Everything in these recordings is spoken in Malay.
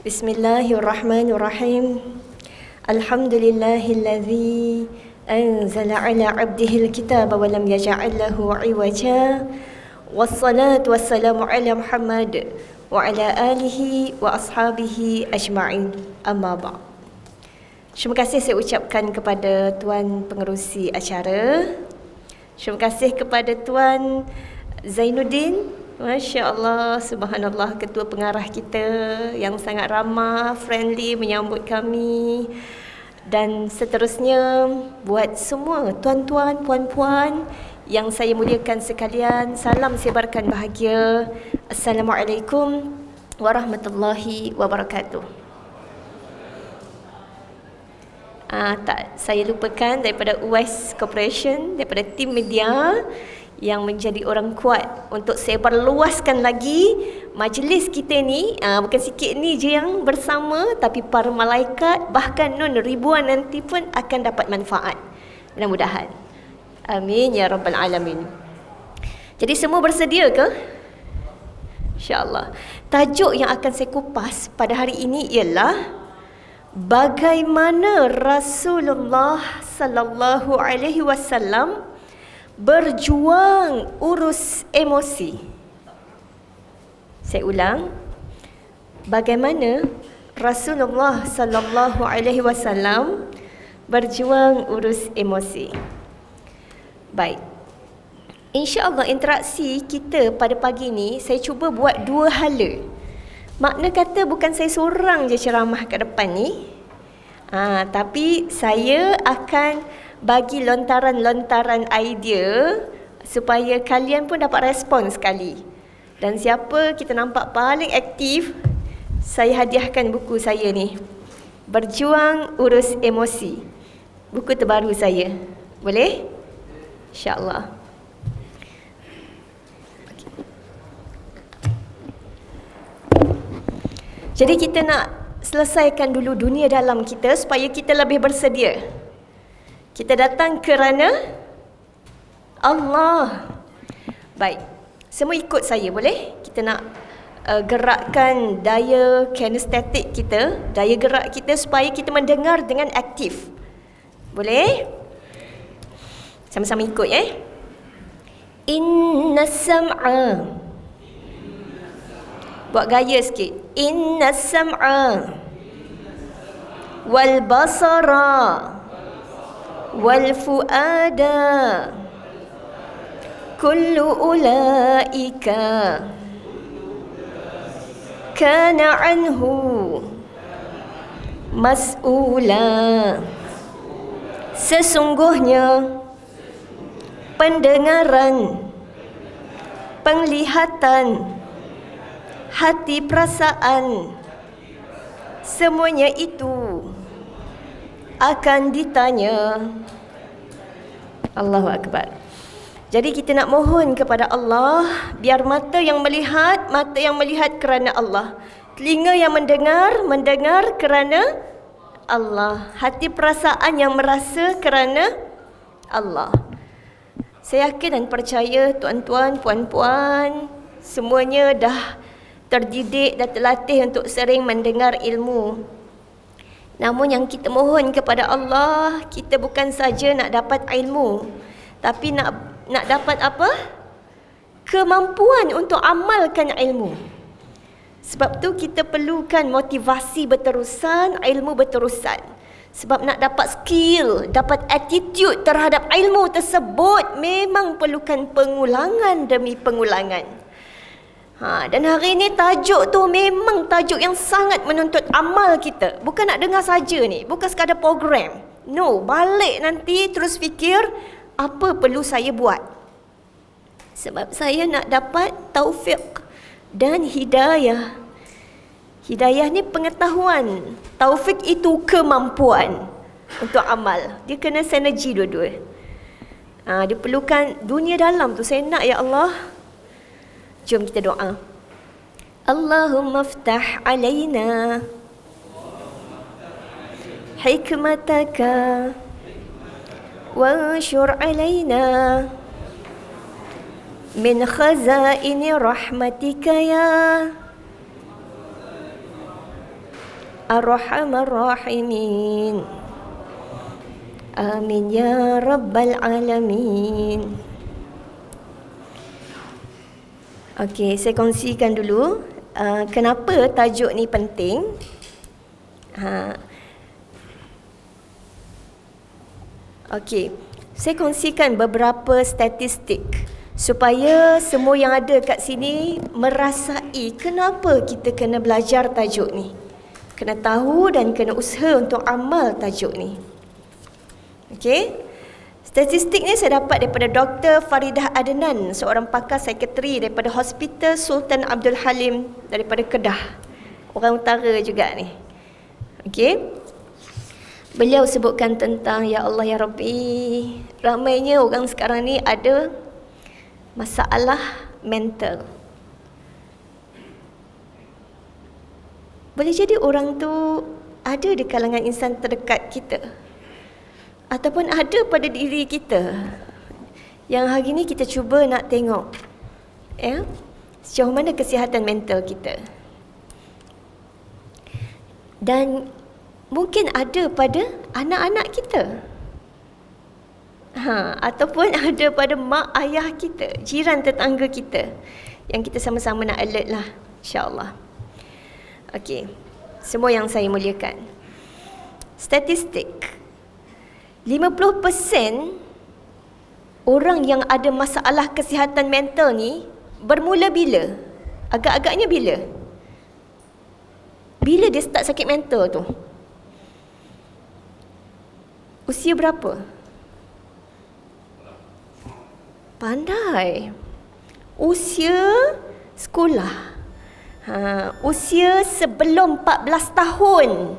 Bismillahirrahmanirrahim. Alhamdulillahilladzi anzala ala 'abdihi al-kitaba wa lam yaj'al lahu 'iwaja. Wassalatu wassalamu ala Muhammad wa ala alihi wa ashabihi ajma'in. Amma ba'd. Terima kasih saya ucapkan kepada Tuan Pengerusi acara. Terima kasih kepada Tuan Zainuddin, Masya Allah, subhanallah, ketua pengarah kita yang sangat ramah, friendly menyambut kami. Dan seterusnya buat semua tuan-tuan, puan-puan yang saya muliakan sekalian, salam sebarkan bahagia. Assalamualaikum warahmatullahi wabarakatuh. Tak saya lupakan daripada UAS Corporation, daripada tim media yang menjadi orang kuat untuk sebar luaskan lagi majlis kita ni. Bukan sikit ni je yang bersama, tapi para malaikat bahkan ribuan nanti pun akan dapat manfaat, mudah-mudahan. Amin ya rabbal alamin. Jadi semua bersedia ke? InsyaAllah. Tajuk yang akan saya kupas pada hari ini ialah bagaimana Rasulullah sallallahu alaihi wasallam berjuang urus emosi. Saya ulang. Bagaimana Rasulullah sallallahu alaihi wasallam berjuang urus emosi. Baik. Insya-Allah interaksi kita pada pagi ni saya cuba buat dua hala. Makna kata bukan saya seorang je ceramah kat depan ni. Tapi saya akan bagi lontaran-lontaran idea supaya kalian pun dapat respon sekali. Dan siapa kita nampak paling aktif, saya hadiahkan buku saya ni, Berjuang Urus Emosi. Buku terbaru saya. Boleh? InsyaAllah. Jadi kita nak selesaikan dulu dunia dalam kita supaya kita lebih bersedia. Kita datang kerana Allah. Baik. Semua ikut saya, boleh? Kita nak gerakkan daya kinestetik kita, daya gerak kita supaya kita mendengar dengan aktif. Boleh? Sama-sama ikut Inna sam'a. Buat gaya sikit. Inna sam'a wal basara wal fuada kullu ulaika kana anhu mas'ula. Sesungguhnya pendengaran, penglihatan, hati, perasaan, semuanya itu akan ditanya. Allahu Akbar. Jadi kita nak mohon kepada Allah, biar mata yang melihat kerana Allah, telinga yang mendengar kerana Allah, hati perasaan yang merasa kerana Allah. Saya yakin dan percaya tuan-tuan, puan-puan semuanya dah terdidik dan terlatih untuk sering mendengar ilmu. Namun yang kita mohon kepada Allah, kita bukan saja nak dapat ilmu, tapi nak dapat apa? Kemampuan untuk amalkan ilmu. Sebab tu kita perlukan motivasi berterusan, ilmu berterusan. Sebab nak dapat skill, dapat attitude terhadap ilmu tersebut memang perlukan pengulangan demi pengulangan. Dan hari ni tajuk tu memang tajuk yang sangat menuntut amal kita. Bukan nak dengar saja ni, bukan sekadar program. No, balik nanti terus fikir apa perlu saya buat. Sebab saya nak dapat taufik dan hidayah. Hidayah ni pengetahuan, taufik itu kemampuan untuk amal. Dia kena sinergi dua-dua. Dia perlukan dunia dalam tu. Saya nak, ya Allah. Jom kita doa. Allahumma ftah alaina hikmataka wanshur alaina min khazaini rahmatika ya arhamar rahimin. Amin ya rabbal alamin. Okey, saya kongsikan dulu kenapa tajuk ni penting. Okey, saya kongsikan beberapa statistik supaya semua yang ada kat sini merasai kenapa kita kena belajar tajuk ni. Kena tahu dan kena usaha untuk amal tajuk ni. Okey. Statistik ni saya dapat daripada Dr. Faridah Adnan, seorang pakar psikiatri daripada Hospital Sultan Abdul Halim daripada Kedah. Orang utara juga ni. Okey. Beliau sebutkan tentang, ya Allah ya Rabbi, ramainya orang sekarang ni ada masalah mental. Boleh jadi orang tu ada di kalangan insan terdekat kita, ataupun ada pada diri kita, yang hari ni kita cuba nak tengok sejauh mana kesihatan mental kita. Dan mungkin ada pada anak-anak kita, ataupun ada pada mak ayah kita, jiran tetangga kita, yang kita sama-sama nak alert lah, insyaAllah. Okey, semua yang saya muliakan, statistik 50% orang yang ada masalah kesihatan mental ni bermula bila? Agak-agaknya bila? Bila dia start sakit mental tu? Usia berapa? Pandai. Usia sekolah. Usia sebelum 14 tahun.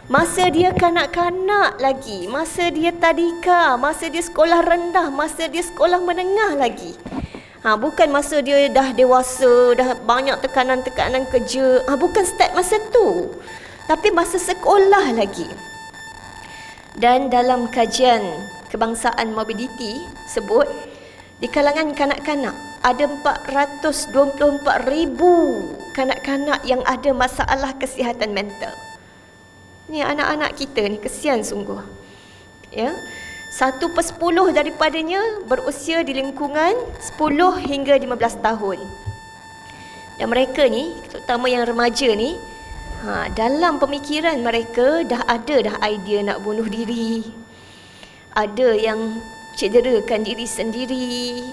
Masa dia kanak-kanak lagi, masa dia tadika, masa dia sekolah rendah, masa dia sekolah menengah lagi. Bukan masa dia dah dewasa, dah banyak tekanan-tekanan kerja. Bukan start masa tu, tapi masa sekolah lagi. Dan dalam kajian kebangsaan morbidity sebut, di kalangan kanak-kanak ada 424,000 kanak-kanak yang ada masalah kesihatan mental. Ni anak-anak kita ni kesian sungguh. Ya. 1/10 daripadanya berusia di lingkungan 10 hingga 15 tahun. Dan mereka ni, terutama yang remaja ni, dalam pemikiran mereka dah ada idea nak bunuh diri. Ada yang cederakan diri sendiri.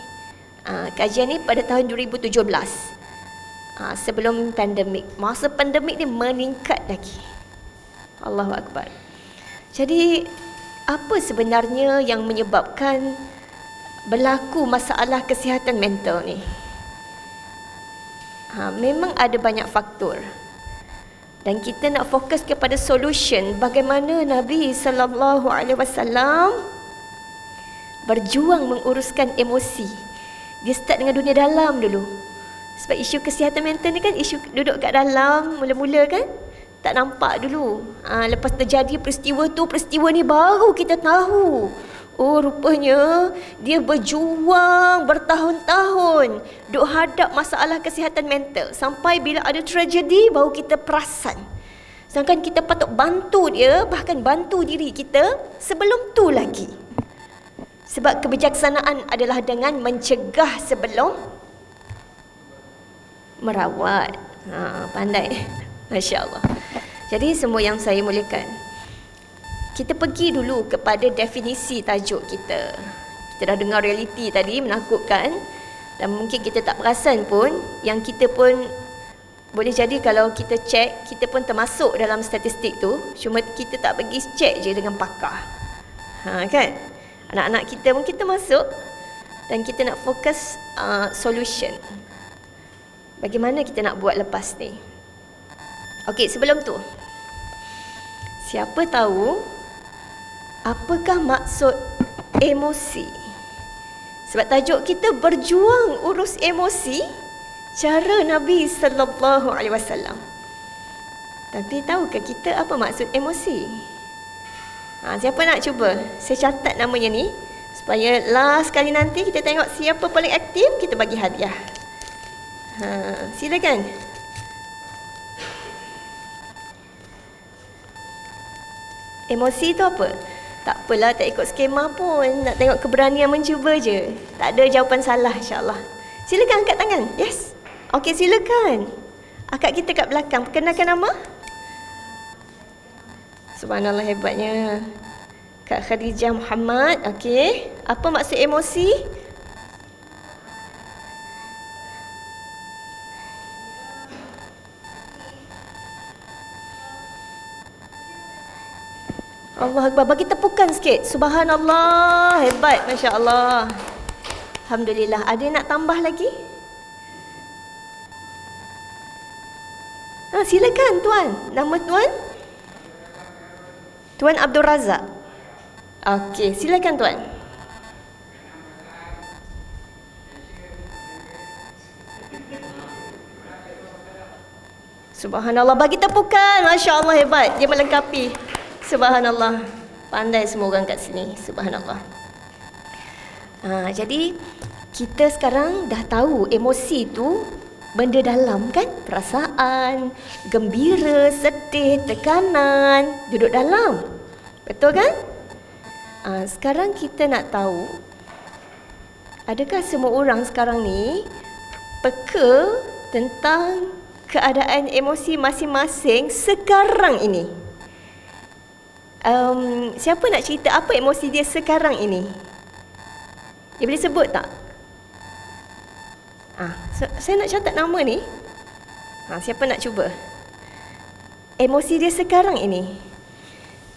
Kajian ni pada tahun 2017. Sebelum pandemik. Masa pandemik ni meningkat lagi. Allahu Akbar. Jadi, apa sebenarnya yang menyebabkan berlaku masalah kesihatan mental ni? Memang ada banyak faktor. Dan kita nak fokus kepada solution bagaimana Nabi sallallahu alaihi wasallam berjuang menguruskan emosi. Dia start dengan dunia dalam dulu. Sebab isu kesihatan mental ni kan isu duduk kat dalam mula-mula kan? Tak nampak dulu. Lepas terjadi peristiwa tu, peristiwa ni baru kita tahu. Oh, rupanya dia berjuang bertahun-tahun duk hadap masalah kesihatan mental. Sampai bila ada tragedi baru kita perasan. Sedangkan kita patut bantu dia, bahkan bantu diri kita sebelum tu lagi. Sebab kebijaksanaan adalah dengan mencegah sebelum merawat. Pandai. Masya Allah. Jadi semua yang saya muliakan, kita pergi dulu kepada definisi tajuk kita. Kita dah dengar realiti tadi, menakutkan. Dan mungkin kita tak perasan pun, yang kita pun boleh jadi kalau kita cek, kita pun termasuk dalam statistik tu. Cuma kita tak pergi cek je dengan pakar. Kan? Anak-anak kita pun kita masuk. Dan kita nak fokus solution. Bagaimana kita nak buat lepas ni? Okey, sebelum tu, siapa tahu apakah maksud emosi? Sebab tajuk kita berjuang urus emosi, cara Nabi sallallahu alaihi wasallam. Tapi tahukah kita apa maksud emosi? Siapa nak cuba? Saya catat namanya ni supaya last kali nanti kita tengok siapa paling aktif, kita bagi hadiah. Silakan. Emosi tu apa? Tak apalah, tak ikut skema pun. Nak tengok keberanian mencuba je. Tak ada jawapan salah, insyaAllah. Silakan angkat tangan. Yes. Okey, silakan. Akak kita kat belakang. Perkenalkan nama? Subhanallah, hebatnya. Kak Khadijah Muhammad. Okey. Apa maksud emosi? Allah Akbar. Bagi tepukan sikit. Subhanallah. Hebat. Masya Allah. Alhamdulillah. Ada yang nak tambah lagi? Silakan Tuan. Nama Tuan? Tuan Abdul Razak. Okey. Silakan Tuan. Subhanallah. Bagi tepukan. Masya Allah, hebat. Dia melengkapi. Subhanallah. Pandai semua orang kat sini. Subhanallah. Jadi kita sekarang dah tahu emosi tu benda dalam kan? Perasaan, gembira, sedih, tekanan, duduk dalam. Betul kan? Sekarang kita nak tahu, adakah semua orang sekarang ni peka tentang keadaan emosi masing-masing sekarang ini? Siapa nak cerita apa emosi dia sekarang ini? Dia boleh sebut tak? Saya nak catat nama ni. Siapa nak cuba? Emosi dia sekarang ini.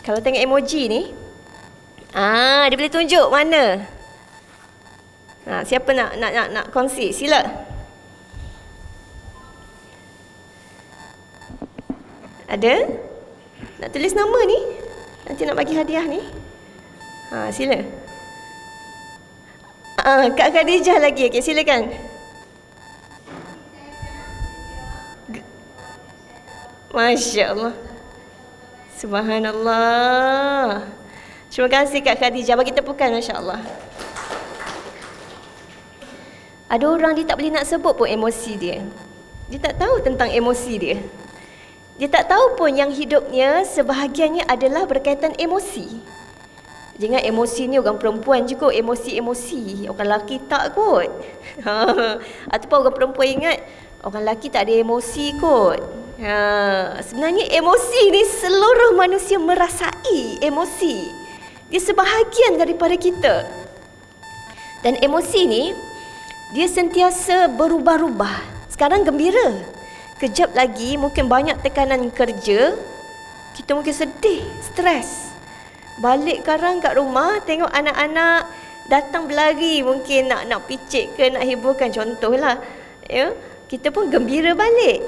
Kalau tengok emoji ni, dia boleh tunjuk mana. Siapa nak kongsi? Sila. Ada? Nak tulis nama ni? Nanti nak bagi hadiah ni. Sila. Kak Khadijah lagi. Okey, silakan. Masya Allah. Subhanallah. Terima kasih Kak Khadijah. Bagi tepukan, Masya Allah. Ada orang dia tak boleh nak sebut pun emosi dia. Dia tak tahu tentang emosi dia. Dia tak tahu pun yang hidupnya sebahagiannya adalah berkaitan emosi. Jangan emosi ni orang perempuan je kot emosi-emosi. Orang lelaki tak kot. Ataupun orang perempuan ingat orang lelaki tak ada emosi kot. Sebenarnya emosi ni seluruh manusia merasai emosi. Dia sebahagian daripada kita. Dan emosi ni dia sentiasa berubah-ubah. Sekarang gembira. Kejap lagi mungkin banyak tekanan kerja. Kita mungkin sedih, stres. Balik sekarang kat rumah, tengok anak-anak datang berlari, mungkin nak picit ke, nak hiburkan, contohlah. Ya, kita pun gembira balik.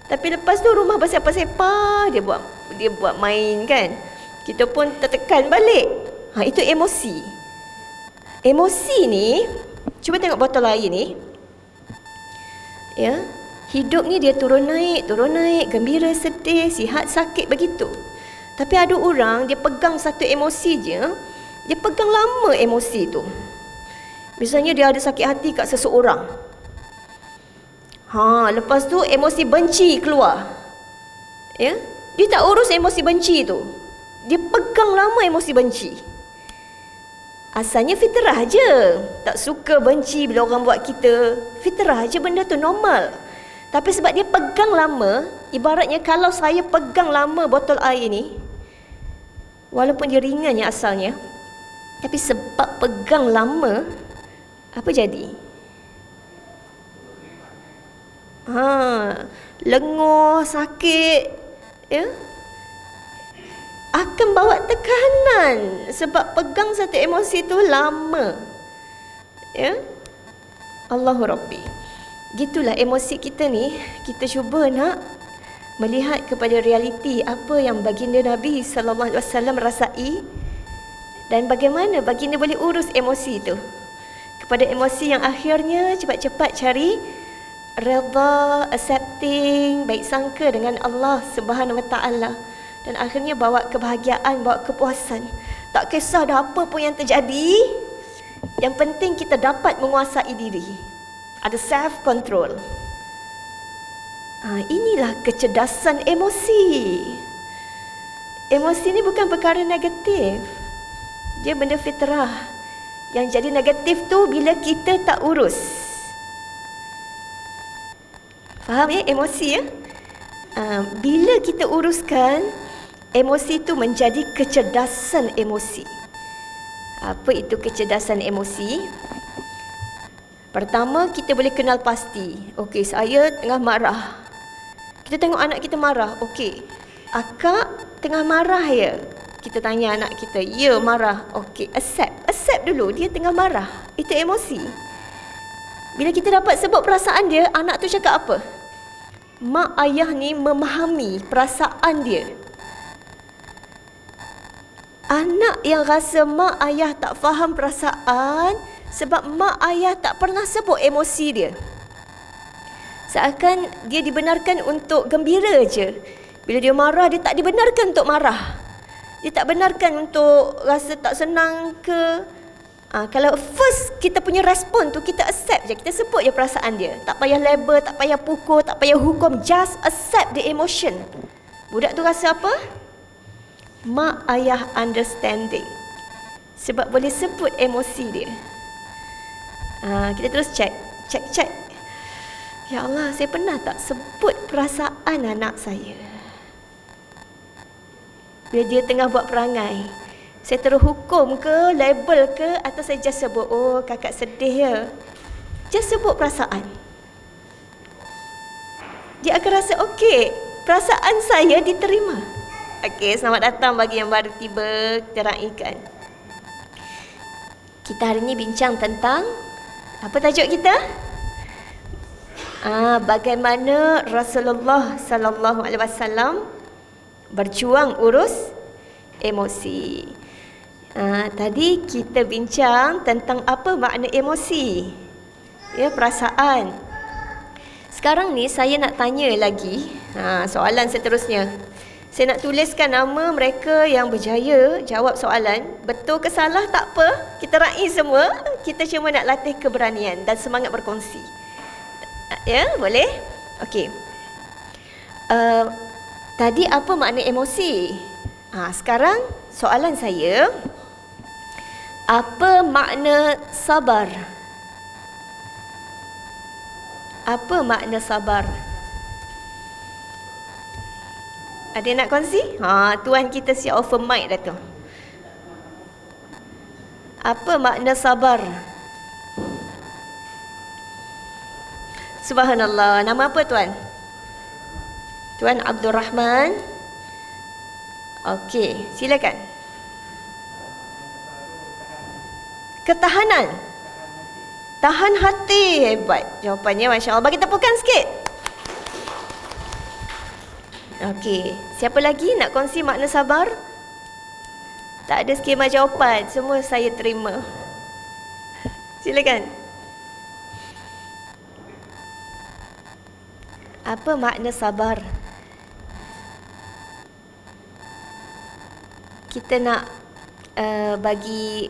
Tapi lepas tu rumah bersepah-sepah, dia buat main kan. Kita pun tertekan balik. Itu emosi. Emosi ni, cuba tengok botol air ni. Ya, hidup ni dia turun naik, gembira, sedih, sihat, sakit, begitu. Tapi ada orang, dia pegang satu emosi je, dia pegang lama emosi tu. Misalnya dia ada sakit hati kat seseorang. Lepas tu emosi benci keluar. Ya, dia tak urus emosi benci tu. Dia pegang lama emosi benci. Asalnya fitrah je. Tak suka benci bila orang buat kita. Fitrah je, benda tu normal. Tapi sebab dia pegang lama, ibaratnya kalau saya pegang lama botol air ni, walaupun dia ringannya asalnya, tapi sebab pegang lama, apa jadi? Lenguh, sakit, ya, akan bawa tekanan sebab pegang satu emosi tu lama. Ya, Allahu Rabbi. Gitulah emosi kita ni. Kita cuba nak melihat kepada realiti apa yang baginda Nabi SAW rasai dan bagaimana baginda boleh urus emosi itu. Kepada emosi yang akhirnya cepat-cepat cari redha, accepting, baik sangka dengan Allah Subhanahu Wa Taala, dan akhirnya bawa kebahagiaan, bawa kepuasan. Tak kisah dah apa pun yang terjadi, yang penting kita dapat menguasai diri. Ada self control. Inilah kecerdasan emosi. Emosi ni bukan perkara negatif. Dia benda fitrah. Yang jadi negatif tu bila kita tak urus. Faham ya emosi ya? Bila kita uruskan, emosi tu menjadi kecerdasan emosi. Apa itu kecerdasan emosi? Pertama, kita boleh kenal pasti. Okey, saya tengah marah. Kita tengok anak kita marah. Okey, akak tengah marah ya? Kita tanya anak kita, ya marah. Okey, accept dulu, dia tengah marah. Itu emosi. Bila kita dapat sebut perasaan dia, anak tu cakap apa? Mak ayah ni memahami perasaan dia. Anak yang rasa mak ayah tak faham perasaan sebab mak ayah tak pernah sebut emosi dia. Seakan dia dibenarkan untuk gembira je. Bila dia marah, dia tak dibenarkan untuk marah. Dia tak benarkan untuk rasa tak senang ke. Kalau first kita punya respon tu, kita accept je. Kita sebut je perasaan dia. Tak payah label, tak payah pukul, tak payah hukum. Just accept the emotion. Budak tu rasa apa? Mak ayah understanding. Sebab boleh sebut emosi dia. Kita terus check. Ya Allah, saya pernah tak sebut perasaan anak saya? Bila dia tengah buat perangai, saya terus hukum ke, label ke, atau saya just sebut, oh kakak sedih ya. Just sebut perasaan. Dia akan rasa okey, perasaan saya diterima. Okey, selamat datang bagi yang baru tiba, kita raikan. Kita hari ini bincang tentang, apa tajuk kita? Bagaimana Rasulullah sallallahu alaihi wasallam berjuang urus emosi. Tadi kita bincang tentang apa makna emosi. Ya, perasaan. Sekarang ni saya nak tanya lagi, soalan seterusnya. Saya nak tuliskan nama mereka yang berjaya jawab soalan. Betul ke salah tak apa, kita raih semua. Kita cuma nak latih keberanian dan semangat berkongsi. Ya, boleh? Okey. Tadi apa makna emosi? Sekarang soalan saya, apa makna sabar? Apa makna sabar? Ada yang nak kongsi? Tuan kita siap offer mic dah tu. Apa makna sabar? Subhanallah. Nama apa tuan? Tuan Abdul Rahman. Okey, silakan. Ketahanan. Tahan hati. Hebat jawapannya, Masya Allah. Bagi tepukan sikit. Okey, siapa lagi nak kongsi makna sabar? Tak ada skema jawapan, semua saya terima. Silakan. Apa makna sabar? Kita nak bagi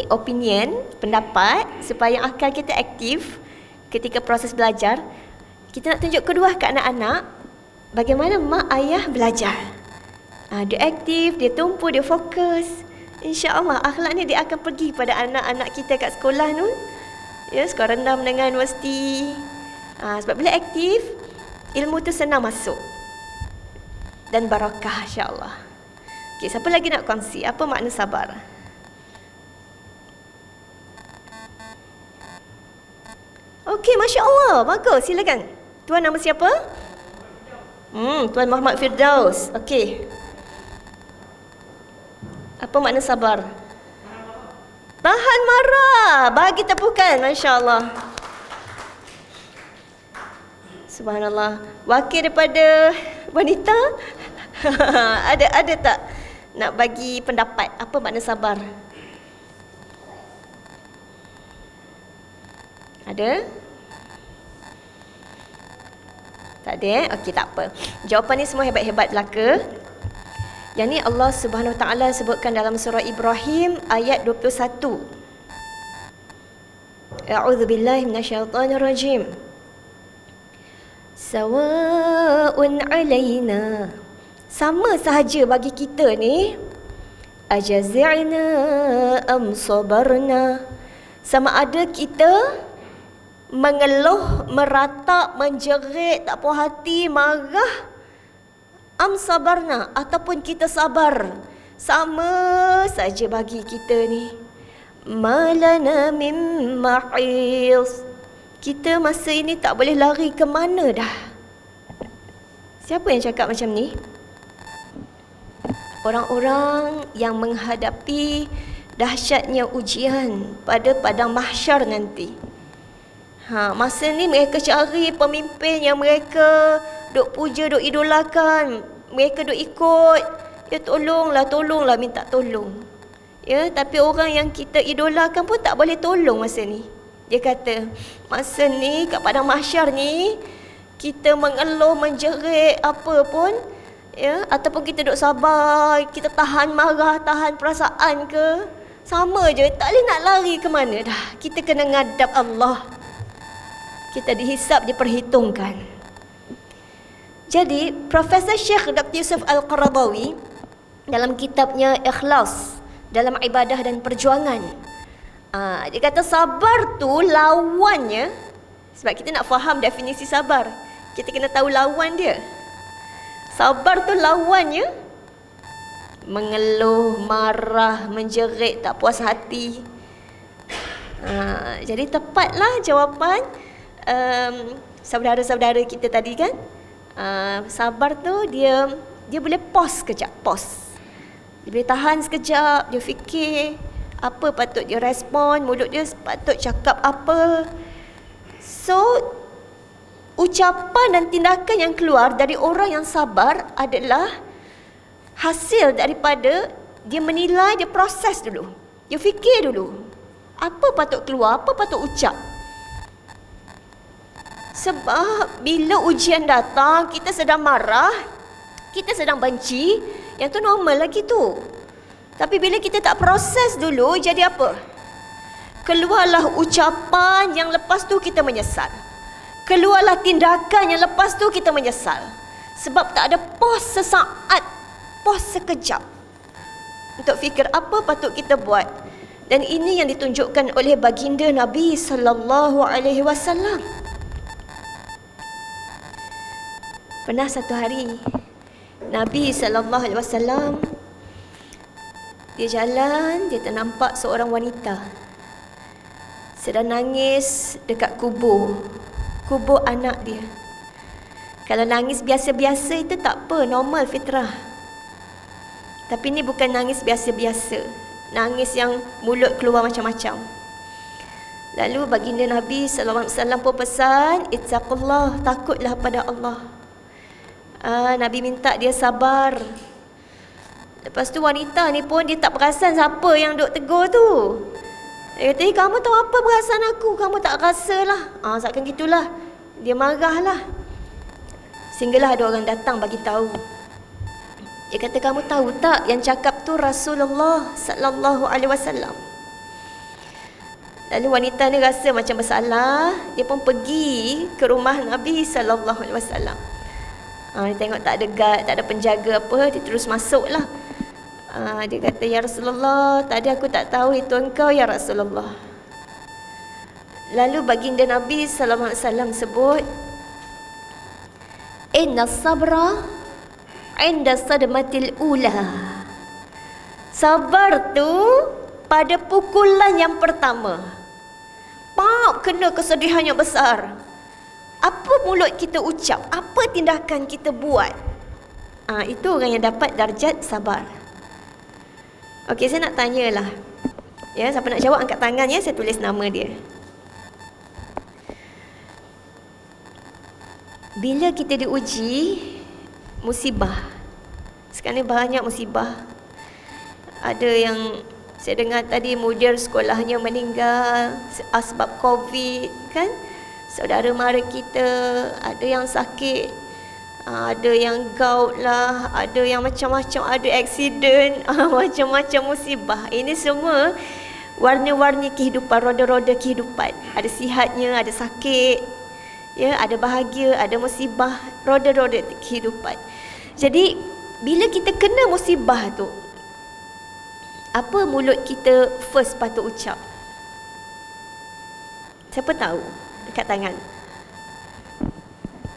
opinion, pendapat supaya akal kita aktif ketika proses belajar. Kita nak tunjuk kedua ke anak-anak bagaimana mak ayah belajar. Dia aktif, dia tumpu, dia fokus. InsyaAllah akhlak ni dia akan pergi pada anak-anak kita kat sekolah tu. Ya, sekolah rendah menengah universiti. Sebab bila aktif, ilmu tu senang masuk dan barakah, insyaAllah. Okay, siapa lagi nak kongsi apa makna sabar? Okey, Masya Allah, bagus, silakan. Tuan nama siapa? Tuan Muhammad Firdaus. Okey. Apa makna sabar? Tahan marah. Bagi tepukan, Masya Allah. Subhanallah. Wakil daripada wanita ada tak nak bagi pendapat apa makna sabar? Ada? Tak ada? Okey, tak apa. Jawapan ni semua hebat-hebat belaka. Yang ni Allah Subhanahu Wa Taala sebutkan dalam surah Ibrahim ayat 21. A'udzubillahi minasyaitonirrajim. Sawa'un 'alaina. Sama sahaja bagi kita ni, ajazi'na am sabarna. Sama ada kita mengeluh, meratap, menjerit, tak puas hati, marah, am sabarna, ataupun kita sabar. Sama saja bagi kita ni. Malana min mahis. Kita masa ini tak boleh lari ke mana dah. Siapa yang cakap macam ni? Orang-orang yang menghadapi dahsyatnya ujian pada padang mahsyar nanti. Masa ni mereka cari pemimpin yang mereka duk puja, duk idolakan. Mereka duk ikut. Ya tolonglah, minta tolong. Ya, tapi orang yang kita idolakan pun tak boleh tolong masa ni. Dia kata, masa ni kat padang mahsyar ni, kita mengeluh, menjerit apa pun, ya, ataupun kita duk sabar, kita tahan marah, tahan perasaan ke, sama je, tak boleh nak lari ke mana dah. Kita kena ngadap Allah. Kita dihisap, diperhitungkan. Jadi, Profesor Syekh Dr. Yusuf Al-Qaradawi dalam kitabnya Ikhlas dalam Ibadah dan Perjuangan, dia kata sabar tu lawannya, sebab kita nak faham definisi sabar, kita kena tahu lawan dia. Sabar tu lawannya mengeluh, marah, menjerit, tak puas hati. Jadi tepatlah jawapan saudara-saudara kita tadi kan. Sabar tu dia boleh pause sekejap, dia boleh tahan sekejap, dia fikir apa patut dia respon, mulut dia patut cakap apa. So ucapan dan tindakan yang keluar dari orang yang sabar adalah hasil daripada dia menilai, dia proses dulu, dia fikir dulu apa patut keluar, apa patut ucap. Sebab bila ujian datang, kita sedang marah, kita sedang benci, yang tu normal lagi tu. Tapi bila kita tak proses dulu, jadi apa? Keluarlah ucapan yang lepas tu kita menyesal. Keluarlah tindakan yang lepas tu kita menyesal. Sebab tak ada pause sesaat, pause sekejap untuk fikir apa patut kita buat. Dan ini yang ditunjukkan oleh baginda Nabi sallallahu alaihi wasallam. Pernah satu hari Nabi sallallahu alaihi wasallam dia jalan, dia ternampak seorang wanita sedang nangis dekat kubur anak dia. Kalau nangis biasa-biasa itu tak apa, normal, fitrah. Tapi ni bukan nangis biasa-biasa, nangis yang mulut keluar macam-macam. Lalu baginda Nabi sallallahu alaihi wasallam pun pesan, ittaqullah, takutlah pada Allah. Nabi minta dia sabar. Lepas tu wanita ni pun dia tak perasan siapa yang duk tegur tu. Dia kata, kamu tahu apa perasaan aku? Kamu tak rasa lah. Seakan gitulah. Dia marah lah. Sehinggalah ada orang datang bagi tahu. Dia kata, kamu tahu tak yang cakap tu Rasulullah sallallahu alaihi wasallam. Lalu wanita ni rasa macam bersalah. Dia pun pergi ke rumah Nabi sallallahu alaihi wasallam. Dia tengok tak ada guard, tak ada penjaga apa, dia terus masuk lah. Dia kata, ya Rasulullah, tadi aku tak tahu itu engkau ya Rasulullah. Lalu baginda Nabi sallallahu alaihi wasallam sebut, inna sabra inda sadmatil ula. Sabar tu pada pukulan yang pertama. Kena kesedihan yang besar. Apa mulut kita ucap, apa tindakan kita buat, itu orang yang dapat darjat sabar. Okey, saya nak tanyalah. Ya, siapa nak jawab angkat tangan ya, saya tulis nama dia. Bila kita diuji musibah, sekarang ni banyak musibah. Ada yang saya dengar tadi mudir sekolahnya meninggal sebab COVID kan. Saudara mara kita ada yang sakit, ada yang gout lah, ada yang macam-macam, ada aksiden, macam-macam musibah. Ini semua warna-warni kehidupan, roda-roda kehidupan. Ada sihatnya, ada sakit, ya, ada bahagia, ada musibah, roda-roda kehidupan. Jadi bila kita kena musibah tu, apa mulut kita first patut ucap? Siapa tahu? Dekat tangan.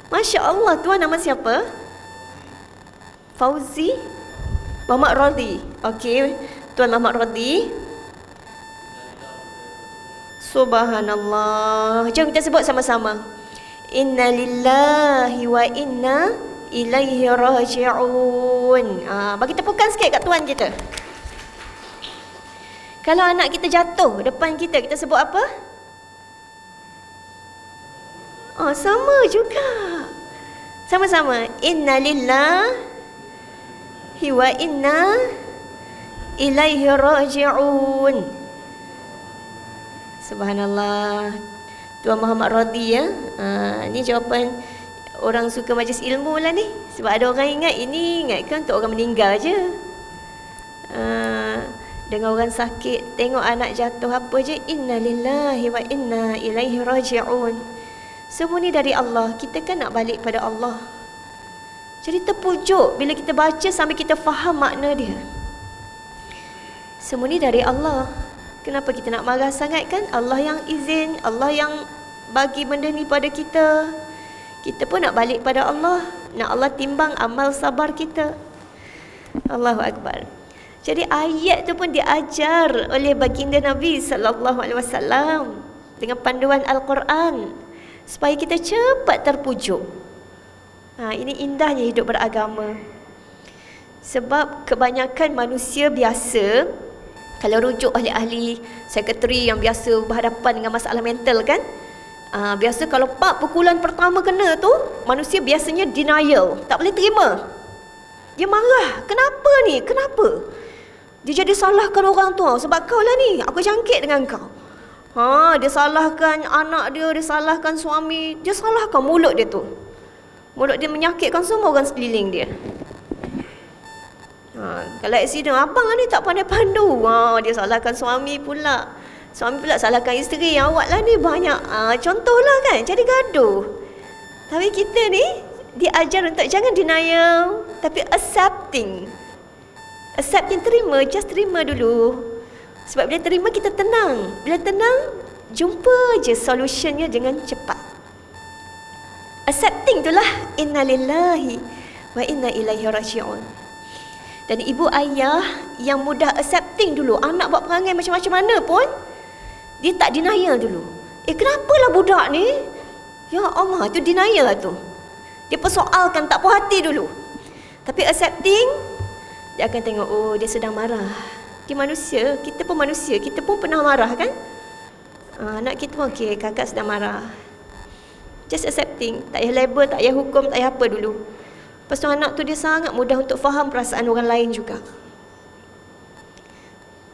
Masya Allah, tuan nama siapa? Fauzi Muhammad Radhi. Okey, Tuan Muhammad Radhi. Subhanallah. Jom kita sebut sama-sama. Inna lillahi wa inna ilaihi raji'un. Bagi tepukan sikit kat tuan kita. Kalau anak kita jatuh depan kita, kita sebut apa? Sama juga. Sama-sama. Inna lillahi wa inna ilaihi raji'un. Subhanallah. Tuan Muhammad Radhi ya. Ni jawapan orang suka majlis ilmu lah ni. Sebab ada orang ingatkan untuk orang meninggal je. Dengan orang sakit, tengok anak jatuh apa je, inna lillahi wa inna ilaihi raji'un. Semua ni dari Allah. Kita kan nak balik pada Allah. Jadi terpujuk bila kita baca sampai kita faham makna dia. Semua ni dari Allah. Kenapa kita nak marah sangat kan? Allah yang izin, Allah yang bagi benda ni pada kita. Kita pun nak balik pada Allah. Nak Allah timbang amal sabar kita. Allahu Akbar. Jadi ayat tu pun diajar oleh baginda Nabi sallallahu alaihi wasallam dengan panduan Al-Quran supaya kita cepat terpujuk. Ini indahnya hidup beragama. Sebab kebanyakan manusia biasa, kalau rujuk ahli-ahli sekretari yang biasa berhadapan dengan masalah mental kan, biasa kalau 4 pukulan pertama kena tu, manusia biasanya denial, tak boleh terima. Dia marah, kenapa ni? Kenapa? Dia jadi salahkan orang tua, sebab kau lah ni, aku jangkit dengan kau. Dia salahkan anak dia, dia salahkan suami, dia salahkan mulut dia tu. Mulut dia menyakitkan semua orang sekeliling dia. Kalau aksiden, abang ni tak pandai pandu. Dia salahkan suami pula. Suami pula salahkan isteri. Awak lah ni banyak. Contohlah kan, jadi gaduh. Tapi kita ni diajar untuk jangan denial, tapi accepting. Accepting, terima, just terima dulu. Sebab bila terima kita tenang. Bila tenang, jumpa je solutionnya dengan cepat. Accepting itulah inna lillahi wa inna ilaihi raji'un. Dan ibu ayah yang mudah accepting dulu. Anak buat perangai macam-macam mana pun, dia tak denial dulu. Kenapalah budak ni? Ya Allah, itu denial lah tu. Dia persoalkan, tak puas hati dulu. Tapi accepting, dia akan tengok, dia sedang marah. Dia manusia, kita pun manusia. Kita pun pernah marah kan? Anak kita pun, okey, kakak sedang marah. Just accepting. Tak payah label, tak payah hukum, tak payah apa dulu. Lepas tu anak tu dia sangat mudah untuk faham perasaan orang lain juga.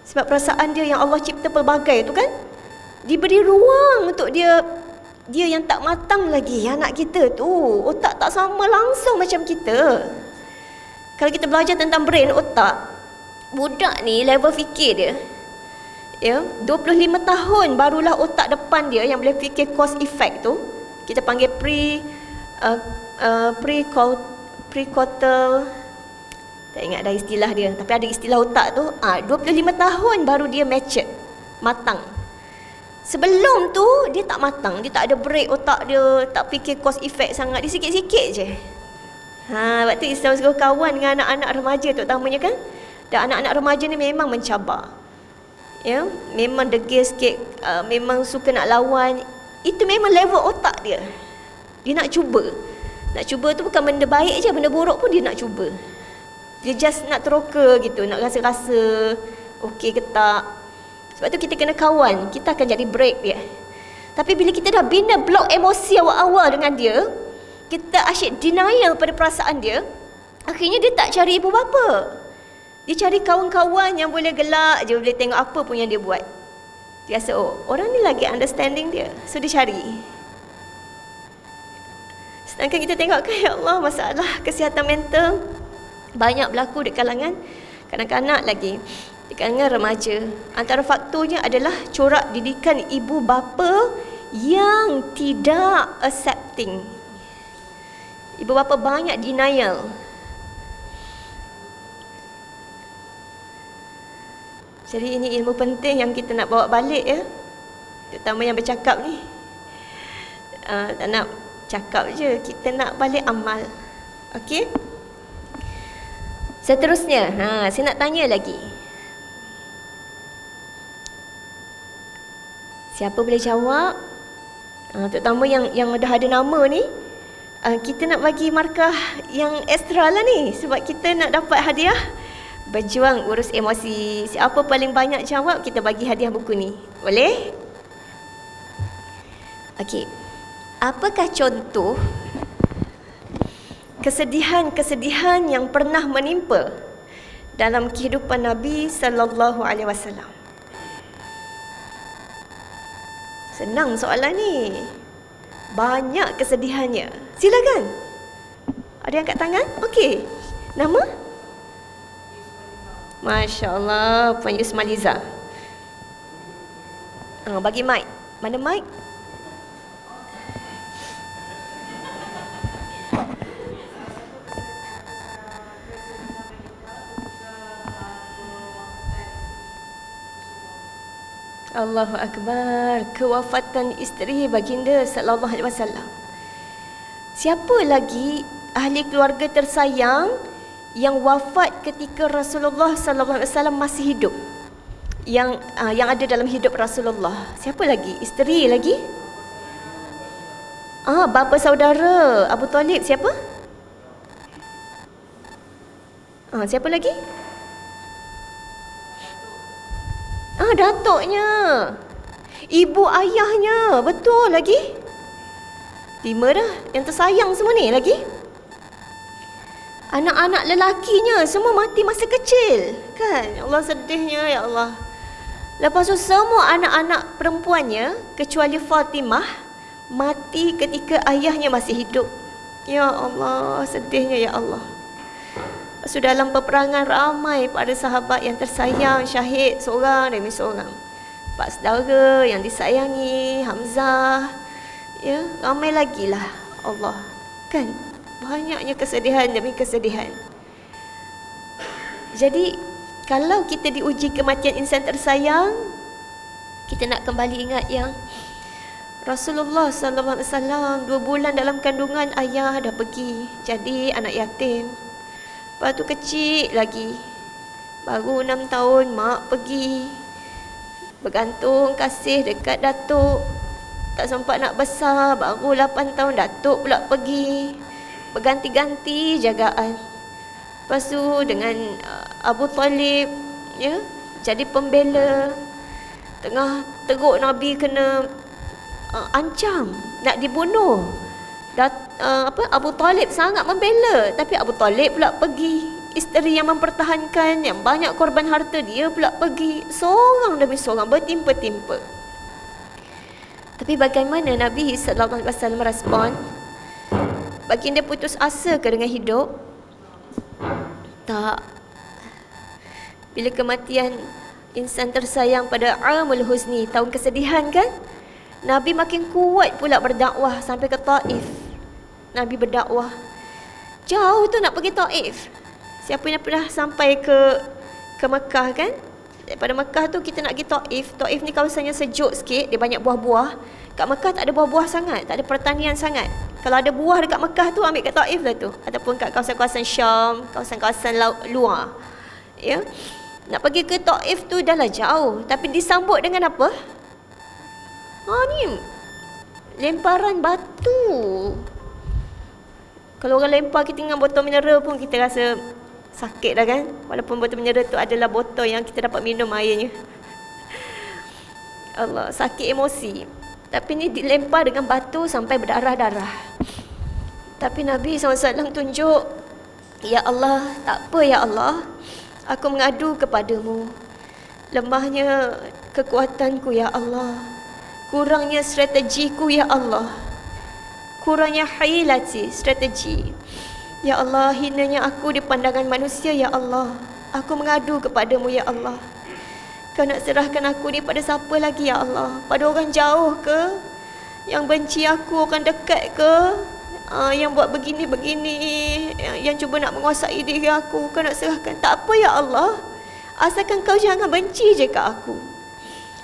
Sebab perasaan dia yang Allah cipta pelbagai tu kan, diberi ruang untuk dia yang tak matang lagi. Anak kita tu otak tak sama langsung macam kita. Kalau kita belajar tentang brain, otak, budak ni level fikir dia 25 tahun barulah otak depan dia yang boleh fikir cause effect tu. Kita panggil pre-cortal, tak ingat dah istilah dia, tapi ada istilah otak tu. 25 tahun baru dia mature, matang. Sebelum tu dia tak matang, dia tak ada break otak dia, tak fikir cause effect sangat, dia sikit-sikit je. Waktu Islam suruh kawan dengan anak-anak remaja terutamanya kan. Dan anak-anak remaja ni memang mencabar. Memang degil sikit, memang suka nak lawan. Itu memang level otak dia. Dia nak cuba. Nak cuba tu bukan benda baik je, benda buruk pun dia nak cuba. Dia just nak teroka gitu, nak rasa-rasa okey ke tak. Sebab tu kita kena kawan, kita akan jadi break dia. Tapi bila kita dah bina blok emosi awal-awal dengan dia, kita asyik denial pada perasaan dia, akhirnya dia tak cari ibu bapa. Dia cari kawan-kawan yang boleh gelak je, boleh tengok apa pun yang dia buat. Dia rasa, orang ni lagi understanding dia, so dia cari. Sedangkan kita tengok kan, ya Allah, masalah kesihatan mental banyak berlaku di kalangan kanak-kanak lagi, di kalangan remaja. Antara faktornya adalah corak didikan ibu bapa yang tidak accepting. Ibu bapa banyak denial. Jadi ini ilmu penting yang kita nak bawa balik ya. Terutama yang bercakap ni. Tak nak cakap je, kita nak balik amal. Okey? Seterusnya, saya nak tanya lagi. Siapa boleh jawab? Terutama yang dah ada nama ni, kita nak bagi markah yang ekstra lah ni, sebab kita nak dapat hadiah. Berjuang urus emosi. Siapa paling banyak jawab, kita bagi hadiah buku ni. Boleh? Okey. Apakah contoh kesedihan-kesedihan yang pernah menimpa dalam kehidupan Nabi sallallahu alaihi wasallam? Senang soalan ni. Banyak kesedihannya. Silakan. Ada yang kat tangan? Okey. Nama? Masya Allah, Puan Yusmaliza. Bagi mic. Mana mic? Allahu Akbar. Kewafatan isteri baginda sallallahu alaihi wasallam. Siapa lagi ahli keluarga tersayang yang wafat ketika Rasulullah sallallahu alaihi wasallam masih hidup? Yang ada dalam hidup Rasulullah. Siapa lagi? Isteri lagi? Bapa saudara Abu Talib siapa? Siapa lagi? Datuknya. Ibu ayahnya. Betul lagi. 5 dah. Yang tersayang semua ni lagi. Anak-anak lelakinya semua mati masa kecil. Kan? Ya Allah, sedihnya ya Allah. Lepas tu semua anak-anak perempuannya kecuali Fatimah mati ketika ayahnya masih hidup. Ya Allah, sedihnya ya Allah. So, dalam peperangan ramai para sahabat yang tersayang syahid seorang demi seorang. 4 saudara yang disayangi, Hamzah, ya, ramai lagi lah. Allah, kan? Banyaknya kesedihan demi kesedihan. Jadi, kalau kita diuji kematian insan tersayang, kita nak kembali ingat yang Rasulullah sallallahu alaihi wasallam 2 bulan dalam kandungan ayah dah pergi jadi anak yatim. Lepas tu kecil lagi, baru 6 tahun mak pergi bergantung kasih dekat datuk. Tak sempat nak besar, baru 8 tahun datuk pula pergi, berganti-ganti jagaan. Lepas tu dengan Abu Talib, ya, jadi pembela. Tengah teruk Nabi kena ancam nak dibunuh. Abu Talib sangat membela, tapi Abu Talib pula pergi. Isteri yang mempertahankan, yang banyak korban harta, dia pula pergi. Seorang demi seorang, bertimpa-timpa. Tapi bagaimana Nabi sallallahu alaihi wasallam merespon? Baginda putus asa ke dengan hidup? Tak. Bila kematian insan tersayang pada Amul Huzni, tahun kesedihan kan, Nabi makin kuat pula berdakwah sampai ke Taif. Nabi berdakwah. Jauh tu nak pergi Taif. Siapa yang pernah sampai ke Mekah kan? Daripada Mekah tu kita nak pergi Taif. Taif ni kawasannya sejuk sikit, dia banyak buah-buah. Kat Mekah tak ada buah-buah sangat, tak ada pertanian sangat. Kalau ada buah dekat Mekah tu, ambil kat Taif lah tu. Ataupun kat kawasan-kawasan Syam, kawasan-kawasan luar. Ya. Nak pergi ke Taif tu dah lah jauh, tapi disambut dengan apa? Ni lemparan batu. Kalau orang lempar kita dengan botol mineral pun kita rasa sakit dah kan. Walaupun botol mineral tu adalah botol yang kita dapat minum airnya. Allah, sakit emosi. Tapi ni dilempar dengan batu sampai berdarah-darah. Tapi Nabi SAW tunjuk, ya Allah, tak apa ya Allah, aku mengadu kepadamu. Lemahnya kekuatanku ya Allah, kurangnya strategiku ya Allah, kurangnya hilati, strategi. Ya Allah, hinanya aku di pandangan manusia ya Allah. Aku mengadu kepadamu ya Allah. Kau nak serahkan aku ni pada siapa lagi ya Allah? Pada orang jauh ke? Yang benci aku, orang dekat ke? Yang buat begini-begini, yang cuba nak menguasai diri aku, kau nak serahkan? Tak apa ya Allah, Asalkan kau jangan benci je kat aku.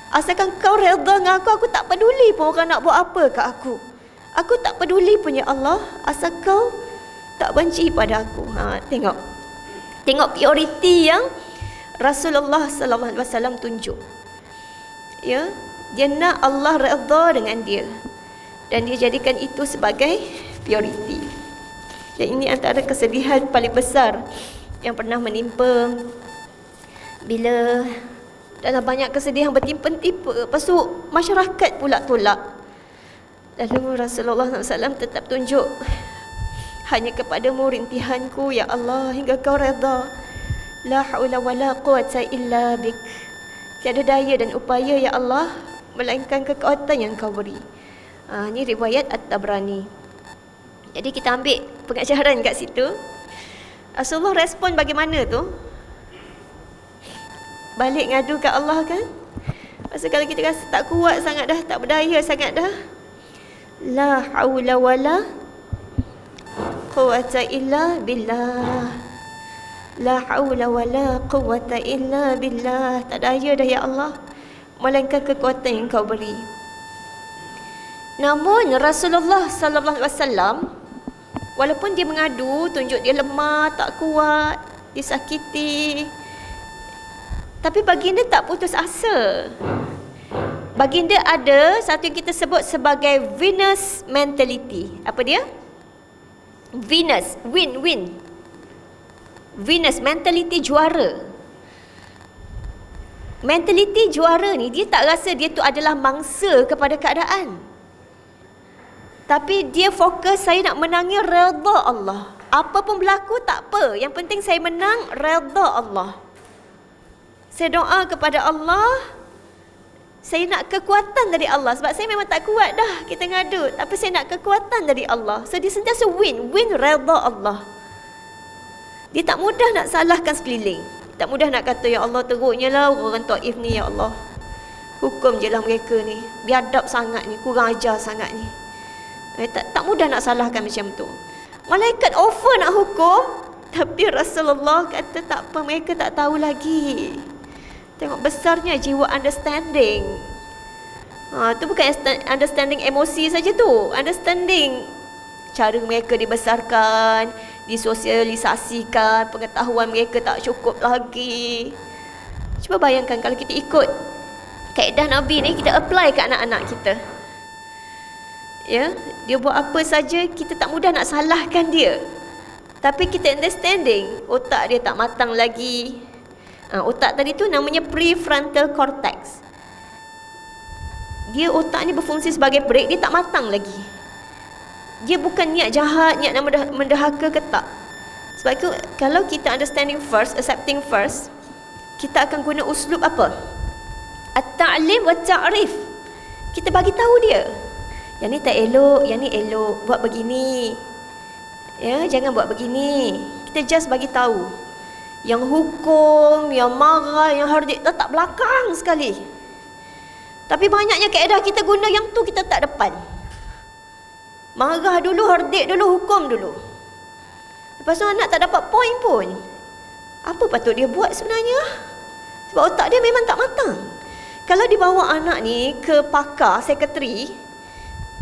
Asalkan kau redha dengan aku tak peduli pun orang nak buat apa kat aku. Aku tak peduli pun ya Allah, asal kau tak benci pada aku. Tengok. Tengok prioriti yang Rasulullah sallallahu alaihi wasallam tunjuk. Ya, dia nak Allah redha dengan dia. Dan dia jadikan itu sebagai prioriti. Dan ini antara kesedihan paling besar yang pernah menimpa bila dalam banyak kesedihan bertimpa-timpa, lepas tu masyarakat pula tolak. Lalu Rasulullah SAW tetap tunjuk, hanya kepadamu rintihanku ya Allah hingga kau redha. La haula wala quwata illa bik. Tiada daya dan upaya ya Allah melainkan kekuatan yang kau beri. Ini riwayat At-Tabrani. Jadi kita ambil pengajaran kat situ. Rasulullah respon bagaimana tu? Balik ngadu kat Allah kan? Pasal kalau kita rasa tak kuat sangat dah, tak berdaya sangat dah, la haula wala quwata illa billah. La haula wala quwata illa billah. Tak daya dah ya Allah melainkan kekuatan yang kau beri. Namun Rasulullah sallallahu alaihi wasallam walaupun dia mengadu, tunjuk dia lemah, tak kuat, disakiti, tapi baginda tak putus asa. Baginda ada satu yang kita sebut sebagai Venus mentality. Apa dia? Venus, win. Venus mentality juara. Mentality juara ni dia tak rasa dia tu adalah mangsa kepada keadaan. Tapi dia fokus, saya nak menangi redha Allah. Apa pun berlaku tak apa, yang penting saya menang redha Allah. Saya doa kepada Allah, saya nak kekuatan dari Allah. Sebab saya memang tak kuat dah, kita ngadu, tapi saya nak kekuatan dari Allah. So dia sentiasa win redha Allah. Dia tak mudah nak salahkan sekeliling. Tak mudah nak kata, ya Allah teruknya lah orang Taif ni ya Allah, hukum je lah mereka ni, biadab sangat ni, kurang ajar sangat ni. Tak mudah nak salahkan macam tu. Malaikat offer nak hukum, tapi Rasulullah kata tak apa, mereka tak tahu lagi. Tengok besarnya jiwa understanding. Tu bukan understanding emosi saja tu, understanding cara mereka dibesarkan, disosialisasikan, pengetahuan mereka tak cukup lagi. Cuba bayangkan kalau kita ikut kaedah Nabi ni, kita apply ke anak-anak kita. Ya, dia buat apa saja kita tak mudah nak salahkan dia. Tapi kita understanding, otak dia tak matang lagi. Otak tadi tu namanya prefrontal cortex. Dia otak ni berfungsi sebagai brake, dia tak matang lagi. Dia bukan niat jahat, niat nak mendahaka ke tak. Sebab itu kalau kita understanding first, accepting first, kita akan guna uslub apa? At-ta'lim wa ta'rif. Kita bagi tahu dia, yang ni tak elok, yang ni elok, buat begini. Ya, jangan buat begini. Kita just bagi tahu. Yang hukum, yang marah, yang hardik letak belakang sekali. Tapi banyaknya kaedah kita guna yang tu kita tak depan. Marah dulu, hardik dulu, hukum dulu. Lepas tu anak tak dapat poin pun. Apa patut dia buat sebenarnya? Sebab otak dia memang tak matang. Kalau dibawa anak ni ke pakar, sekretari,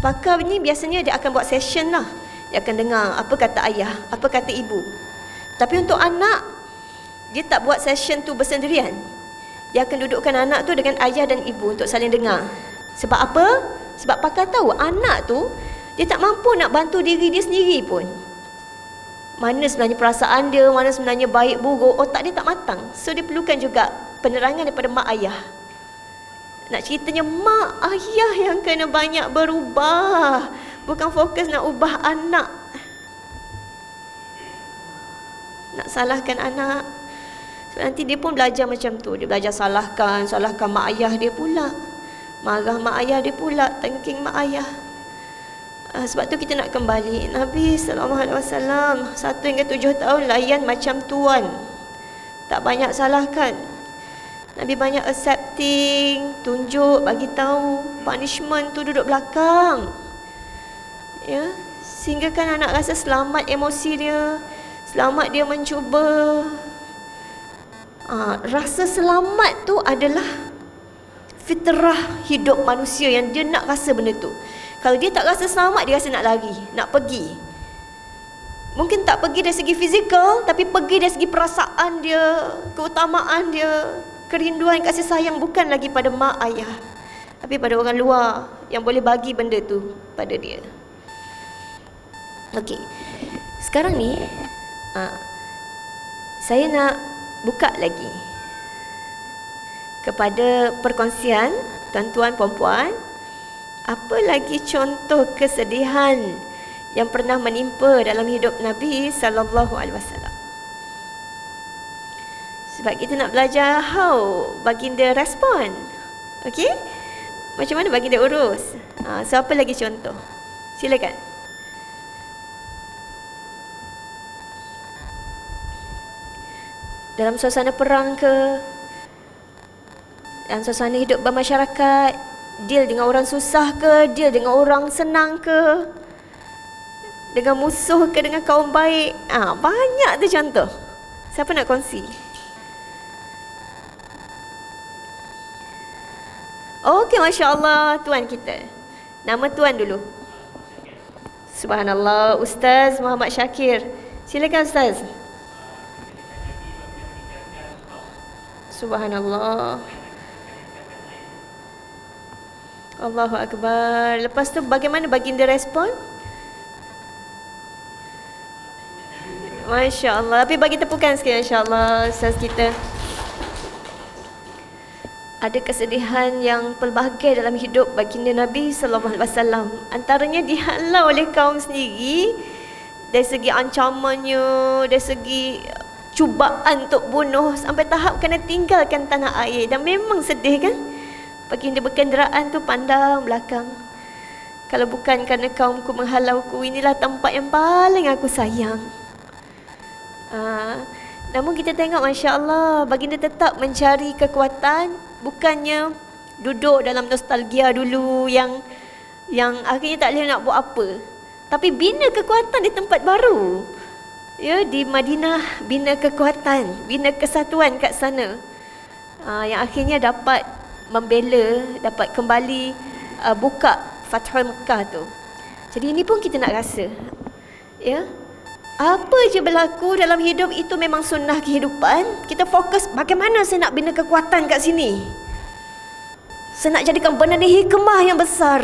pakar ni biasanya dia akan buat session lah. Dia akan dengar apa kata ayah, apa kata ibu. Tapi untuk anak, dia tak buat session tu bersendirian. Dia akan dudukkan anak tu dengan ayah dan ibu untuk saling dengar. Sebab apa? Sebab pakar tahu anak tu dia tak mampu nak bantu diri dia sendiri pun. Mana sebenarnya perasaan dia, mana sebenarnya baik buruk, otak dia tak matang. So dia perlukan juga penerangan daripada mak ayah. Nak ceritanya mak ayah yang kena banyak berubah, bukan fokus nak ubah anak. Nak salahkan anak. Sebab nanti dia pun belajar macam tu. Dia belajar salahkan mak ayah dia pula, marah mak ayah dia pula, tengking mak ayah. Sebab tu kita nak kembali Nabi SAW 1 hingga 7 tahun layan macam tuan, tak banyak salahkan. Nabi banyak accepting, tunjuk, bagi tahu. Punishment tu duduk belakang. Ya, sehingga kan anak rasa selamat emosi dia, selamat dia mencuba. Rasa selamat tu adalah fitrah hidup manusia yang dia nak rasa benda tu. Kalau dia tak rasa selamat, dia rasa nak lari, nak pergi. Mungkin tak pergi dari segi fizikal, tapi pergi dari segi perasaan dia, keutamaan dia, kerinduan, kasih sayang, bukan lagi pada mak ayah, tapi pada orang luar yang boleh bagi benda tu pada dia. Okey, sekarang ni saya nak buka lagi kepada perkongsian tuan-tuan puan-puan. Apa lagi contoh kesedihan yang pernah menimpa dalam hidup Nabi sallallahu alaihi wasallam? Sebab kita nak belajar how baginda respon. Okey? Macam mana baginda urus? So apa lagi contoh? Silakan. Dalam suasana perang ke, dalam suasana hidup bermasyarakat, deal dengan orang susah ke, deal dengan orang senang ke, dengan musuh ke, dengan kaum baik. Banyak tu contoh. Siapa nak kongsi? Okey, Masya Allah, tuan kita. Nama tuan dulu. Subhanallah, Ustaz Muhammad Syakir. Silakan Ustaz. Subhanallah. Allahu Akbar. Lepas tu bagaimana baginda respon? Masya Allah. Tapi bagi tepukan sikit, Masya Allah, Ustaz kita. Ada kesedihan yang pelbagai dalam hidup baginda Nabi sallallahu alaihi wasallam. Antaranya dihalau oleh kaum sendiri dari segi ancamannya, dari segi cubaan untuk bunuh, sampai tahap kena tinggalkan tanah air. Dan memang sedih kan? Baginda berkenderaan tu pandang belakang. Kalau bukan kerana kaumku menghalauku, inilah tempat yang paling aku sayang. Namun kita tengok, Masya Allah, baginda tetap mencari kekuatan. Bukannya duduk dalam nostalgia dulu yang akhirnya tak boleh nak buat apa, tapi bina kekuatan di tempat baru. Ya, di Madinah bina kekuatan, bina kesatuan kat sana, yang akhirnya dapat membela, dapat kembali buka Fathul Mekah tu. Jadi ini pun kita nak rasa, ya, apa je berlaku dalam hidup itu memang sunnah kehidupan. Kita fokus bagaimana saya nak bina kekuatan kat sini. Saya nak jadikan benda ni hikmah yang besar.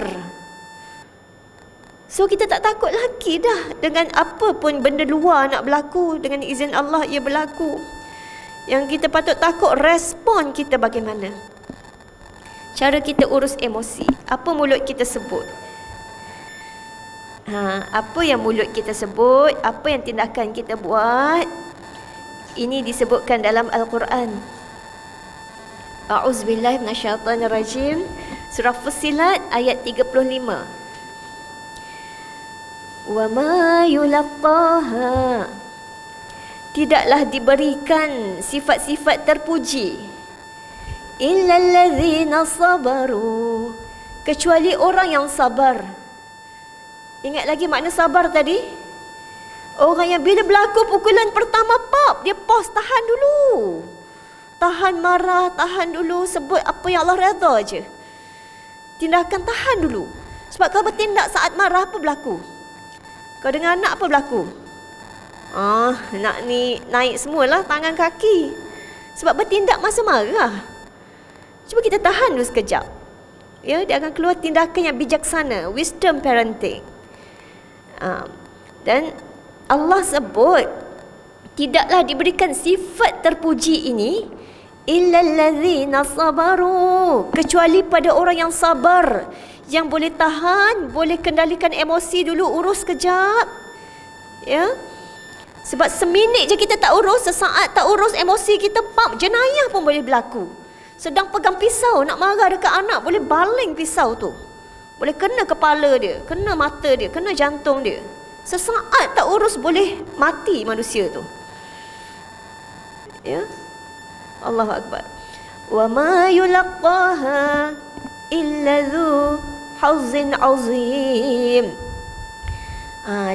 So kita tak takut lagi dah dengan apa pun benda luar nak berlaku. Dengan izin Allah ia berlaku. Yang kita patut takut respon kita bagaimana. Cara kita urus emosi. Apa mulut kita sebut. Apa yang mulut kita sebut, apa yang tindakan kita buat, ini disebutkan dalam Al-Quran. A'udzubillahi minasyaitanirrajim. Surah Fussilat ayat 35. Wa ma yulaqqaha, tidaklah diberikan sifat-sifat terpuji, illal ladzina sabaru, kecuali orang yang sabar. Ingat lagi makna sabar tadi? Orang yang bila berlaku pukulan pertama, dia pause, tahan dulu. Tahan marah, tahan dulu, sebut apa yang Allah redha je. Tindakan tahan dulu. Sebab kalau bertindak saat marah, apa berlaku? Kau dengar anak apa berlaku? Nak ni naik semualah tangan kaki. Sebab bertindak masa marah. Cuba kita tahan dulu sekejap. Ya, dia akan keluar tindakan yang bijaksana, wisdom parenting. Dan Allah sebut tidaklah diberikan sifat terpuji ini illal ladzina sabaru, kecuali pada orang yang sabar, yang boleh tahan, boleh kendalikan emosi dulu, urus kejap. Ya. Sebab seminit je kita tak urus, sesaat tak urus emosi kita, jenayah pun boleh berlaku. Sedang pegang pisau nak marah dekat anak, boleh baling pisau tu. Boleh kena kepala dia, kena mata dia, kena jantung dia. Sesaat tak urus boleh mati manusia tu. Ya. Allahu Akbar. Wa ma yulaqqaha illa dzu hazzin azim.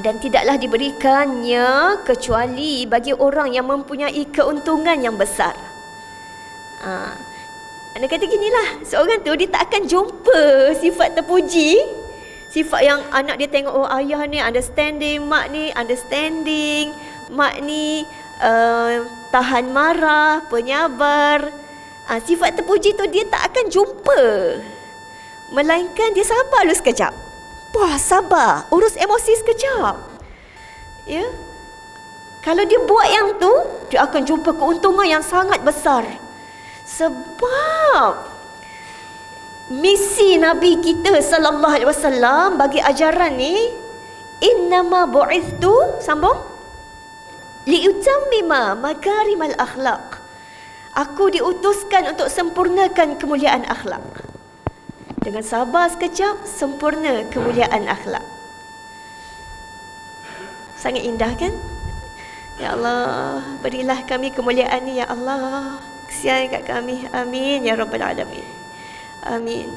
Dan tidaklah diberikannya kecuali bagi orang yang mempunyai keuntungan yang besar. Anda kata ginilah, seorang tu dia tak akan jumpa sifat terpuji, sifat yang anak dia tengok, oh ayah ni understanding, mak ni understanding, mak ni tahan marah, penyabar. Sifat terpuji tu dia tak akan jumpa. Melainkan dia sabar dulu sekejap. Wah, sabar, urus emosi sekejap. Ya. Kalau dia buat yang tu, dia akan jumpa keuntungan yang sangat besar. Sebab misi Nabi kita sallallahu alaihi wasallam bagi ajaran ni, innama bu'ithtu, sambung, liutammima makarimal akhlaq. Aku diutuskan untuk sempurnakan kemuliaan akhlak. Dengan sabar sekejap, sempurna kemuliaan akhlak. Sangat indah kan? Ya Allah, berilah kami kemuliaan ni ya Allah. Kesian kat kami. Amin ya rabbal alamin. Amin.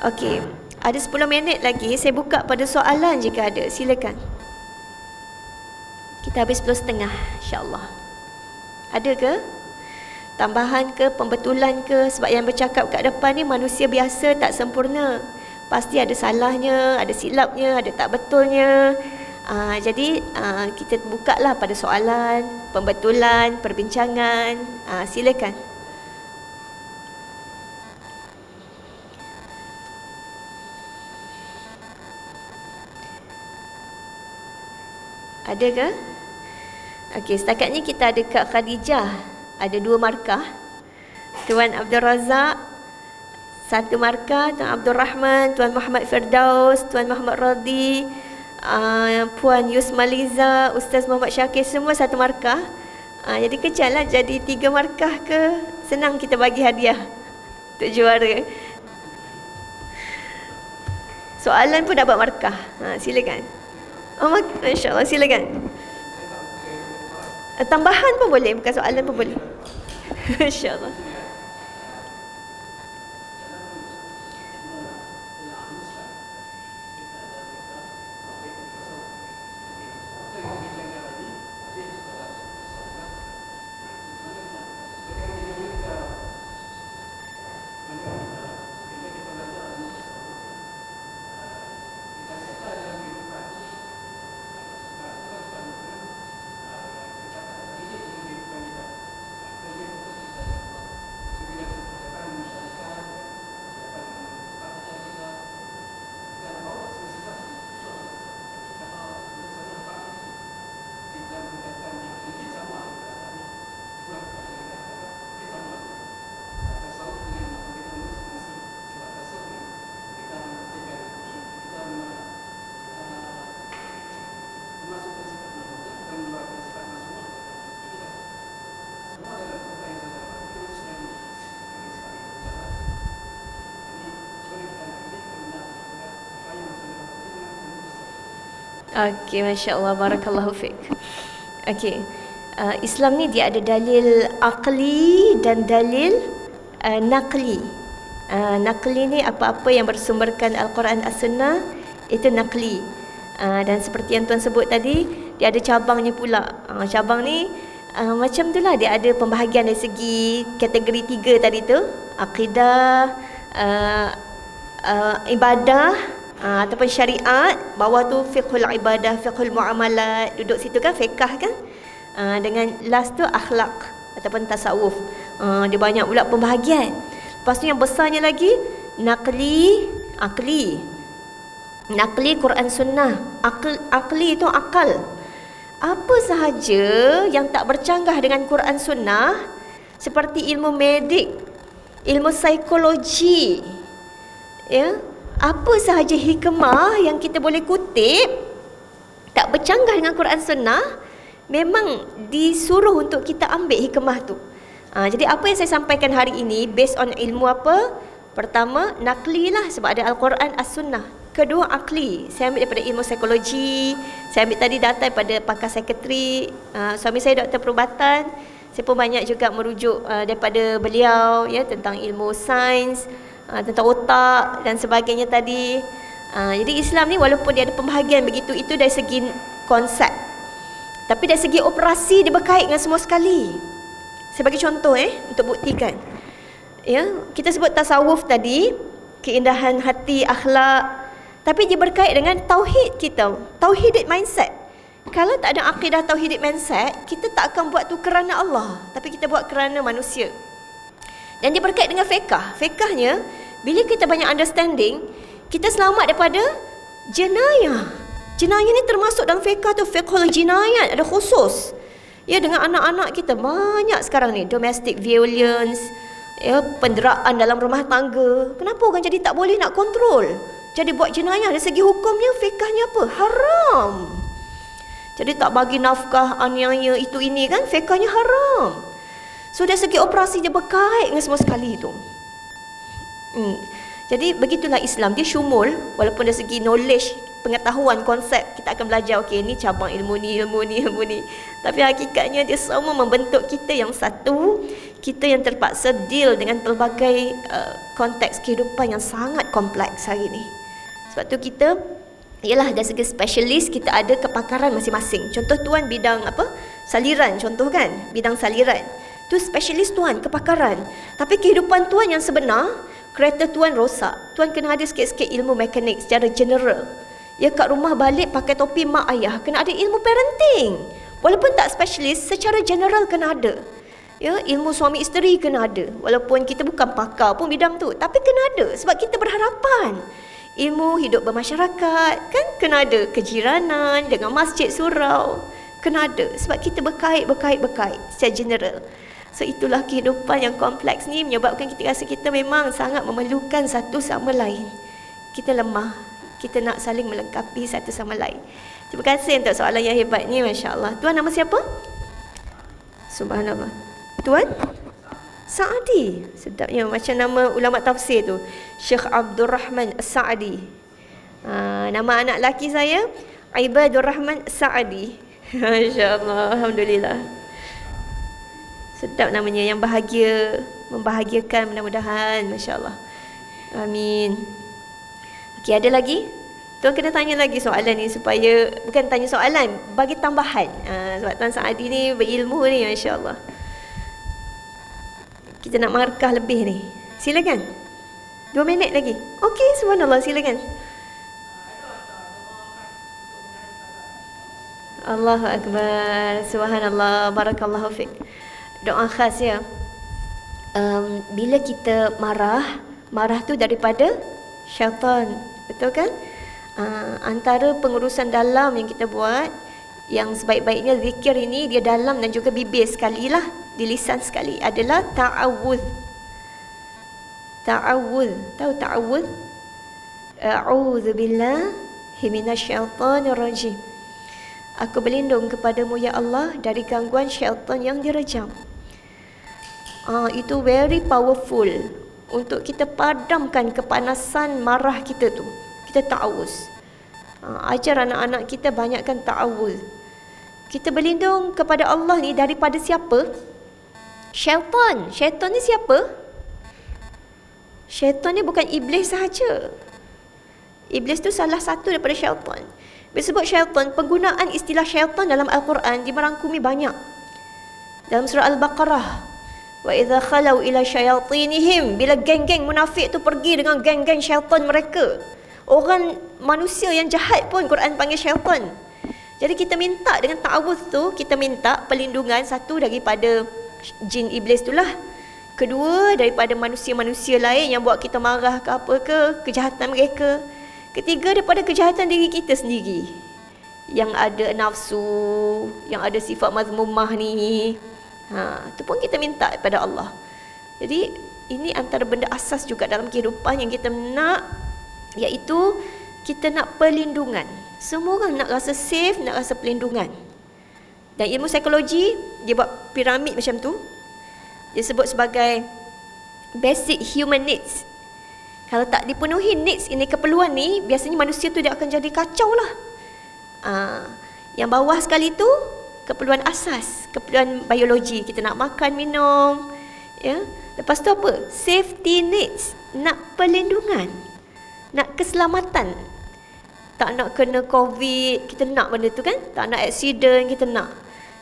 Okey, ada 10 minit lagi. Saya buka pada soalan jika ada. Silakan. Kita habis 10.30 insya-Allah. Ada ke? Tambahan ke, pembetulan ke? Sebab yang bercakap kat depan ni manusia biasa, tak sempurna. Pasti ada salahnya, ada silapnya, ada tak betulnya. Jadi kita bukalah pada soalan, pembetulan, perbincangan. Silakan. Ada ke? Okey, setakat ni kita ada Kak Khadijah. Ada 2 markah. Tuan Abdul Razak 1 markah, Tuan Abdul Rahman, Tuan Muhammad Firdaus, Tuan Muhammad Radhi, Puan Yusmaliza, Ustaz Muhammad Syakir, semua 1 markah. Jadi kejarlah jadi 3 markah ke, senang kita bagi hadiah untuk juara. Soalan pun dapat markah. Silakan. Oh, masya-Allah, silakan. Tambahan pun boleh, bukan soalan pun boleh. Masya-Allah. Okey, masya-Allah, barakallahu fiik. Okey. Islam ni dia ada dalil aqli dan dalil naqli. Naqli ni apa-apa yang bersumberkan Al-Quran As-Sunnah, itu naqli. Dan seperti yang tuan sebut tadi, dia ada cabangnya pula. Cabang ni macam itulah, dia ada pembahagian dari segi kategori 3 tadi tu, akidah, ibadah, ataupun syariat. Bawah tu fiqhul ibadah, fiqhul muamalat, duduk situ kan fiqh kan. Dengan last tu akhlak ataupun tasawuf. Dia banyak pula pembahagian. Lepas tu yang besarnya lagi naqli, akli. Naqli Quran Sunnah, akli itu akal. Apa sahaja yang tak bercanggah dengan Quran Sunnah, seperti ilmu medik, ilmu psikologi, ya, apa sahaja hikmah yang kita boleh kutip tak bercanggah dengan Quran Sunnah, memang disuruh untuk kita ambil hikmah tu. Jadi apa yang saya sampaikan hari ini based on ilmu apa? Pertama, naqli lah sebab ada Al-Quran As-Sunnah. Kedua, akli. Saya ambil daripada ilmu psikologi. Saya ambil tadi data daripada pakar psikiatri. Suami saya doktor perubatan. Saya pun banyak juga merujuk daripada beliau, ya, tentang ilmu sains, tentang otak dan sebagainya tadi. Jadi Islam ni walaupun dia ada pembahagian begitu, itu dari segi konsep. Tapi dari segi operasi dia berkait dengan semua sekali. Saya bagi contoh untuk buktikan. Ya, kita sebut tasawuf tadi, keindahan hati, akhlak, tapi dia berkait dengan tauhid kita, tauhid mindset. Kalau tak ada akidah tauhid mindset, kita tak akan buat tu kerana Allah, tapi kita buat kerana manusia. Dan dia berkait dengan fiqh. Fiqhnya, bila kita banyak understanding, kita selamat daripada jenayah. Jenayah ni termasuk dalam fiqh tu, fiqhul jinayat, ada khusus. Ya, dengan anak-anak kita banyak sekarang ni domestic violence, ya, penderaan dalam rumah tangga. Kenapa orang jadi tak boleh nak kontrol? Jadi buat jenayah dari segi hukumnya, fiqhnya apa? Haram. Jadi tak bagi nafkah, aniaya, itu ini kan, fiqhnya haram. So dari segi operasi dia berkait dengan semua sekali tu. Jadi begitulah Islam, dia syumul. Walaupun dari segi knowledge, pengetahuan, konsep, kita akan belajar, okey, ni cabang ilmu ni. Tapi hakikatnya dia semua membentuk kita yang satu. Kita yang terpaksa deal dengan pelbagai konteks kehidupan yang sangat kompleks hari ni. Sebab tu kita, ialah dari segi spesialis, kita ada kepakaran masing-masing. Contoh tuan bidang apa? Saliran, contoh kan? Bidang saliran. Tu spesialis tuan, kepakaran. Tapi kehidupan tuan yang sebenar, kereta tuan rosak, tuan kena ada sikit-sikit ilmu mekanik secara general. Ya, kat rumah balik pakai topi mak ayah, kena ada ilmu parenting. Walaupun tak spesialis, secara general kena ada. Ya, ilmu suami isteri kena ada. Walaupun kita bukan pakar pun bidang tu, tapi kena ada sebab kita berharapan. Ilmu hidup bermasyarakat kan kena ada, kejiranan dengan masjid surau kena ada sebab kita berkait secara general. So itulah kehidupan yang kompleks ni menyebabkan kita rasa kita memang sangat memerlukan satu sama lain. Kita lemah, kita nak saling melengkapi satu sama lain. Terima kasih untuk soalan yang hebat ni, masya-Allah. Tuan nama siapa? Subhanallah. Tuan Sa'adi. Sedapnya macam nama ulama tafsir tu, Syekh Abdul Rahman As-Sa'adi. Nama anak lelaki saya Ibadur Rahman Sa'adi. Masya-Allah, alhamdulillah. Sedap namanya, yang bahagia, membahagiakan mudah-mudahan, masya-Allah. Amin. Okey, ada lagi? Tuan kena tanya lagi soalan ni supaya, bukan tanya soalan, bagi tambahan. Sebab Tuan Sa'adi ni berilmu ni, masya-Allah. Kita nak markah lebih ni. Silakan. 2 minit lagi. Okey, subhanallah, silakan. Allahu Akbar. Subhanallah, barakallahu fiik. Doa khas ya. Bila kita marah tu daripada syaitan, betul kan? Antara pengurusan dalam yang kita buat, yang sebaik-baiknya zikir ini dia dalam dan juga bibir sekali lah, di lisan sekali, adalah ta'awudz. Ta'awudz, tahu ta'awudz? A'udzubillahi minasyaitonir rajim. Aku berlindung kepadamu ya Allah dari gangguan syaitan yang direjam. Itu very powerful untuk kita padamkan kepanasan marah kita tu. Kita ta'awuz. Ajar anak-anak kita banyakkan ta'awuz. Kita berlindung kepada Allah ni daripada siapa? Syaitan. Syaitan ni siapa? Syaitan ni bukan iblis sahaja. Iblis tu salah satu daripada syaitan. Bila sebut syaitan, penggunaan istilah syaitan dalam Al-Quran dimerangkumi banyak. Dalam surah Al-Baqarah, wa idza khalau ila syayatinihim, bila geng-geng munafik tu pergi dengan geng-geng syaitan mereka. Orang manusia yang jahat pun Quran panggil syaitan. Jadi kita minta dengan ta'awudz tu, kita minta perlindungan, satu daripada jin iblis itulah, kedua daripada manusia-manusia lain yang buat kita marah ke apa ke, kejahatan mereka, ketiga daripada kejahatan diri kita sendiri yang ada nafsu, yang ada sifat mazmumah ni. Itu pun kita minta kepada Allah. Jadi ini antara benda asas juga dalam kehidupan yang kita nak, iaitu kita nak perlindungan. Semua orang nak rasa safe, nak rasa perlindungan. Dan ilmu psikologi dia buat piramid macam tu. Dia sebut sebagai basic human needs. Kalau tak dipenuhi needs ini, keperluan ni, biasanya manusia tu dia akan jadi kacau lah. Yang bawah sekali tu keperluan asas, keperluan biologi. Kita nak makan, minum, ya. Lepas tu apa? Safety needs, nak perlindungan, nak keselamatan. Tak nak kena COVID, kita nak benda tu kan? Tak nak accident, kita nak.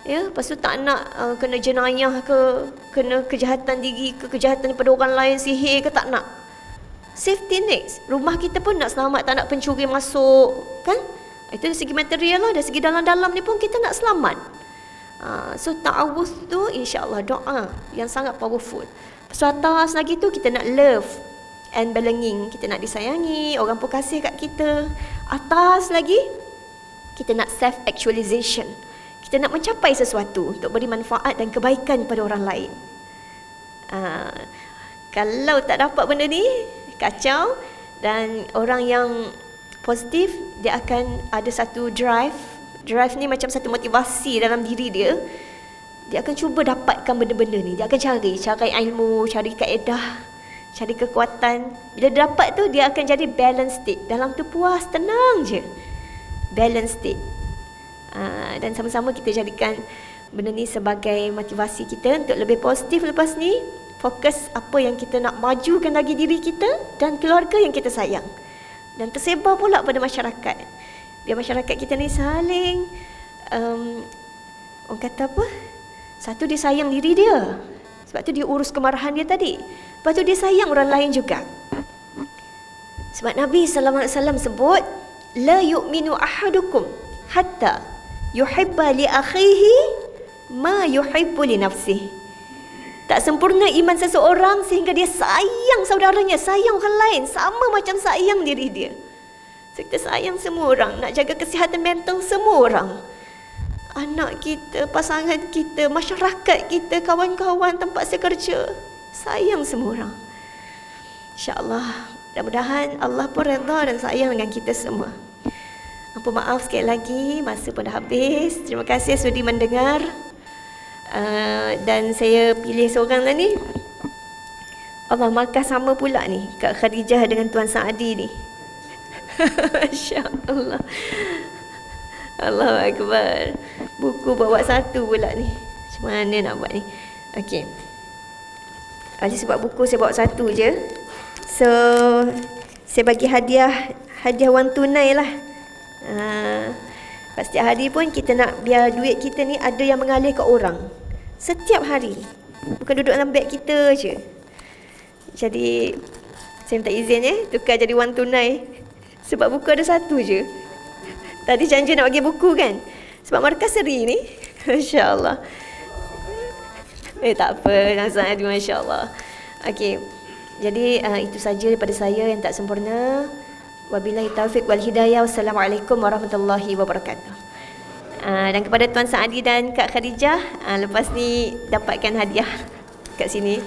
Ya, lepas tu tak nak kena jenayah ke, kena kejahatan diri ke, kejahatan daripada orang lain, sihir ke, tak nak. Safety next. Rumah kita pun nak selamat, tak nak pencuri masuk, kan? Itu dari segi material lah, dari segi dalam-dalam ni pun kita nak selamat. So ta'awuz tu insya-Allah doa yang sangat powerful. Lepas tu atas lagi tu kita nak love and belonging, kita nak disayangi, orang pun kasih kat kita. Atas lagi kita nak self actualization. Kita nak mencapai sesuatu untuk beri manfaat dan kebaikan pada orang lain. Kalau tak dapat benda ni, kacau. Dan orang yang positif, dia akan ada satu drive. Drive ni macam satu motivasi dalam diri dia. Dia akan cuba dapatkan benda-benda ni. Dia akan cari ilmu, cari kaedah, cari kekuatan. Bila dia dapat tu, dia akan jadi balance state. Dalam tu puas, tenang je. Balance state. Dan sama-sama kita jadikan benda ni sebagai motivasi kita untuk lebih positif lepas ni. Fokus apa yang kita nak majukan lagi diri kita dan keluarga yang kita sayang. Dan tersebar pula pada masyarakat. Biar masyarakat kita ni saling orang kata apa? Satu, dia sayang diri dia. Sebab tu dia urus kemarahan dia tadi. Lepas tu dia sayang orang lain juga. Sebab Nabi sallallahu alaihi wasallam sebut, la yu'minu ahadukum hatta yuhibba li akhihi ma yuhibbu li nafsihi. Tak sempurna iman seseorang sehingga dia sayang saudaranya, sayang orang lain sama macam sayang diri dia. So, kita sayang semua orang, nak jaga kesihatan mental semua orang. Anak kita, pasangan kita, masyarakat kita, kawan-kawan, tempat saya kerja. Sayang semua orang. InsyaAllah, mudah-mudahan Allah pun redha dan sayang dengan kita semua. Ampun maaf sekali lagi, masa pun dah habis. Terima kasih sudi mendengar. Dan saya pilih seorang lah ni. Allah, markah sama pula ni, Kak Khadijah dengan Tuan Saadi ni. Masya-Allah. Allahu Akbar. Buku bawa satu pula ni. Macam mana nak buat ni? Okey. Sebab buku saya bawa satu je. So, saya bagi hadiah wang tunai lah. Setiap hari pun kita nak biar duit kita ni ada yang mengalir ke orang. Setiap hari. Bukan duduk dalam beg kita je. Jadi, saya minta izin tukar jadi wang tunai. Sebab buku ada satu je. Tadi janji nak bagi buku kan. Sebab markah seri ni. Masya Allah. Tak apa. Langsung ada Masya Allah. Okey. Jadi itu saja daripada saya yang tak sempurna. Wabillahi taufiq wal hidayah. Wassalamualaikum warahmatullahi wabarakatuh. Dan kepada Tuan Saadi dan Kak Khadijah, lepas ni dapatkan hadiah kat sini.